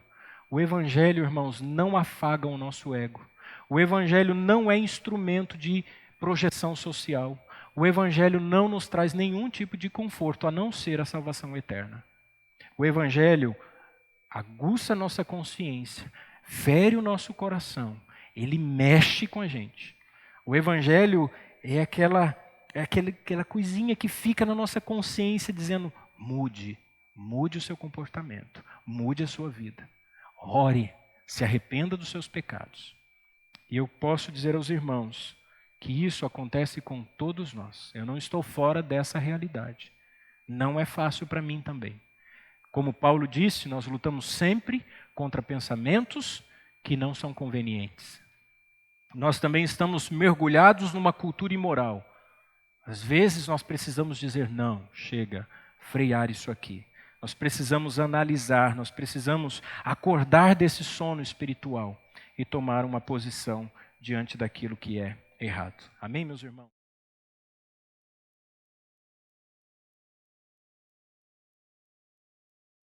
O Evangelho, irmãos, não afaga o nosso ego. O Evangelho não é instrumento de projeção social. O Evangelho não nos traz nenhum tipo de conforto, a não ser a salvação eterna. O Evangelho aguça a nossa consciência, fere o nosso coração, ele mexe com a gente. O Evangelho é aquela coisinha que fica na nossa consciência dizendo, mude, Mude o seu comportamento, mude a sua vida. Ore, se arrependa dos seus pecados. E eu posso dizer aos irmãos que isso acontece com todos nós. Eu não estou fora dessa realidade. Não é fácil para mim também. Como Paulo disse, nós lutamos sempre contra pensamentos que não são convenientes. Nós também estamos mergulhados numa cultura imoral. Às vezes nós precisamos dizer, não, chega, frear isso aqui. Nós precisamos analisar, nós precisamos acordar desse sono espiritual e tomar uma posição diante daquilo que é errado. Amém, meus irmãos?